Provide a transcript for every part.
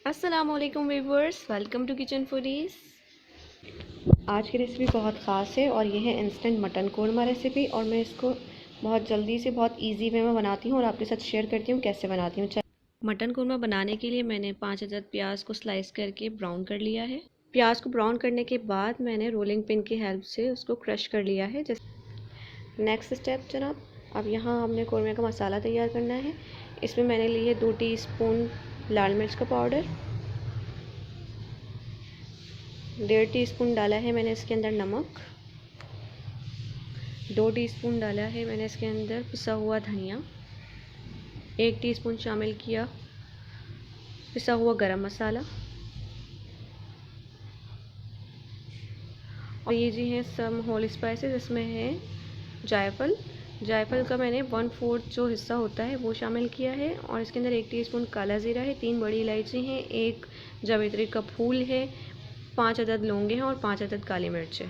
अस्सलाम वालेकुम viewers, welcome to kitchen foodies. आज की रेसिपी बहुत ख़ास है और यह है इंस्टेंट मटन कोरमा रेसिपी। और मैं इसको बहुत जल्दी से बहुत इजी वे में बनाती हूँ और आपके साथ शेयर करती हूँ कैसे बनाती हूँ। मटन कोरमा बनाने के लिए मैंने 5 अदद प्याज को स्लाइस करके ब्राउन कर लिया है। प्याज को ब्राउन करने के बाद मैंने रोलिंग पिन की हेल्प से उसको क्रश कर लिया है। जैसे नेक्स्ट स्टेप जनाब, अब यहाँ हमने कोरमे का मसाला तैयार करना है। इसमें मैंने ली है 2 टीस्पून लाल मिर्च का पाउडर, 1.5 टीस्पून डाला है मैंने इसके अंदर नमक, 2 टीस्पून डाला है मैंने इसके अंदर पिसा हुआ धनिया, 1 टीस्पून शामिल किया पिसा हुआ गरम मसाला, और ये जी हैं सब होल स्पाइसेस। इसमें है जायफल का मैंने 1/4 जो हिस्सा होता है वो शामिल किया है, और इसके अंदर 1 टीस्पून काला ज़ीरा है, 3 बड़ी इलायची हैं, 1 जावित्री का फूल है, 5 अदद लौंगे हैं और 5 अदद काली मिर्च है।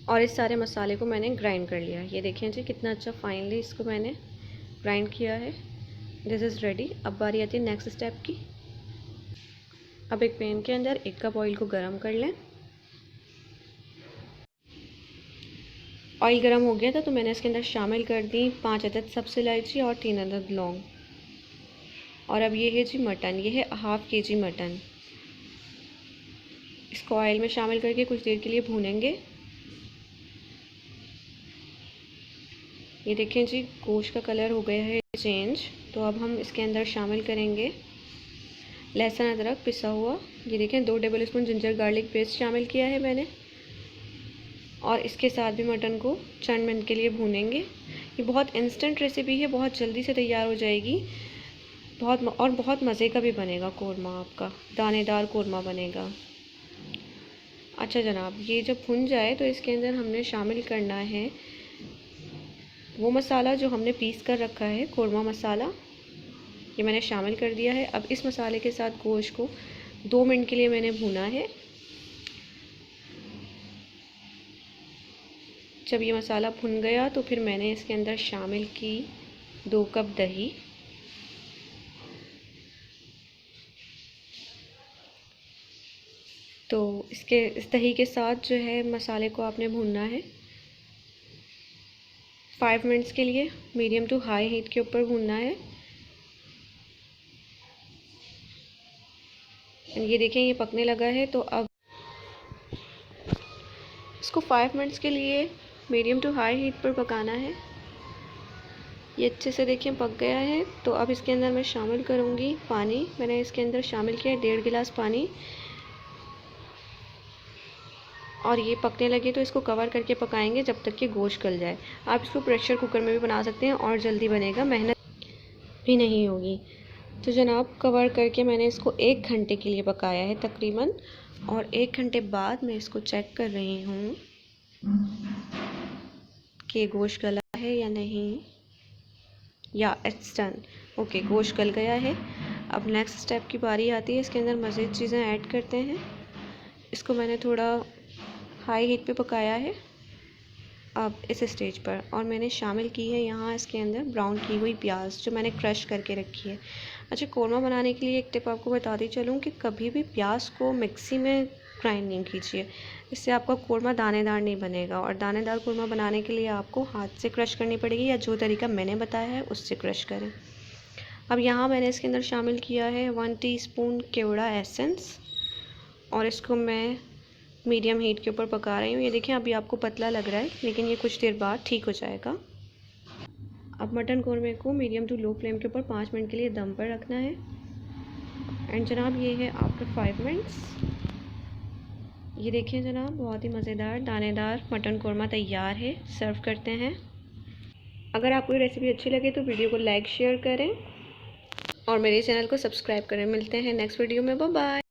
और इस सारे मसाले को मैंने ग्राइंड कर लिया है। ये देखें जी कितना अच्छा फाइनली इसको मैंने ग्राइंड किया है। This is ready. अब बारी आती है नेक्स्ट स्टेप की। अब एक पैन के अंदर 1 कप ऑयल को गर्म कर लें। ऑयल गर्म हो गया था तो मैंने इसके अंदर शामिल कर दी 5 अदद सब्ज़ इलायची और 3 अदद लौंग। और अब ये है जी मटन, ये है ½ kg मटन। इसको ऑयल में शामिल करके कुछ देर के लिए भूनेंगे। ये देखें जी गोश्त का कलर हो गया है चेंज। तो अब हम इसके अंदर शामिल करेंगे लहसुन अदरक पिसा हुआ। ये देखें 2 टेबलस्पून जिंजर गार्लिक पेस्ट शामिल किया है मैंने, और इसके साथ भी मटन को चंद मिनट के लिए भूनेंगे। ये बहुत इंस्टेंट रेसिपी है, बहुत जल्दी से तैयार हो जाएगी, बहुत मज़े का भी बनेगा कोरमा, आपका दानेदार कोरमा बनेगा। अच्छा जनाब, ये जब भुन जाए तो इसके अंदर हमने शामिल करना है वो मसाला जो हमने पीस कर रखा है, कोरमा मसाला। ये मैंने शामिल कर दिया है। अब इस मसाले के साथ गोश्त को 2 मिनट के लिए मैंने भुना है। जब ये मसाला भुन गया तो फिर मैंने इसके अंदर शामिल की 2 कप दही, तो इस दही के साथ जो है मसाले को आपने भूनना है 5 मिनट्स के लिए। मीडियम टू हाई हीट के ऊपर भूनना है। ये देखें ये पकने लगा है। तो अब इसको 5 मिनट्स के लिए मीडियम टू हाई हीट पर पकाना है। ये अच्छे से देखें पक गया है। तो अब इसके अंदर मैं शामिल करूँगी पानी। मैंने इसके अंदर शामिल किया 1.5 गिलास पानी, और ये पकने लगे तो इसको कवर करके पकाएंगे जब तक कि गोश्त गल जाए। आप इसको प्रेशर कुकर में भी बना सकते हैं और जल्दी बनेगा, मेहनत भी नहीं होगी। तो जनाब कवर करके मैंने इसको 1 घंटे के लिए पकाया है तकरीबन, और 1 घंटे बाद मैं इसको चेक कर रही हूँ कि गोश्त गला है या नहीं, या इट्स डन। ओके, गोश्त गल गया है। अब नेक्स्ट स्टेप की बारी आती है। इसके अंदर मज़ीद चीज़ें ऐड करते हैं। इसको मैंने थोड़ा हाई हीट पे पकाया है अब इस स्टेज पर, और मैंने शामिल की है यहाँ इसके अंदर ब्राउन की हुई प्याज जो मैंने क्रश करके रखी है। अच्छा, कोरमा बनाने के लिए एक टिप आपको बताती चलूँ कि कभी भी प्याज को मिक्सी में ग्राइंड नहीं कीजिए, इससे आपका कोरमा दानेदार नहीं बनेगा। और दानेदार कोरमा बनाने के लिए आपको हाथ से क्रश करनी पड़ेगी, या जो तरीका मैंने बताया है उससे क्रश करें। अब यहाँ मैंने इसके अंदर शामिल किया है 1 टीस्पून केवड़ा एसेंस, और इसको मैं मीडियम हीट के ऊपर पका रही हूँ। ये देखें अभी आपको पतला लग रहा है, लेकिन ये कुछ देर बाद ठीक हो जाएगा। अब मटन कोरमे को मीडियम टू लो फ्लेम के ऊपर 5 मिनट के लिए दम पर रखना है। एंड जनाब ये है आफ्टर 5 मिनट्स। ये देखें जनाब बहुत ही मज़ेदार दानेदार मटन कोरमा तैयार है। सर्व करते हैं। अगर आपको ये रेसिपी अच्छी लगे तो वीडियो को लाइक शेयर करें और मेरे चैनल को सब्सक्राइब करें। मिलते हैं नेक्स्ट वीडियो में। Bye bye.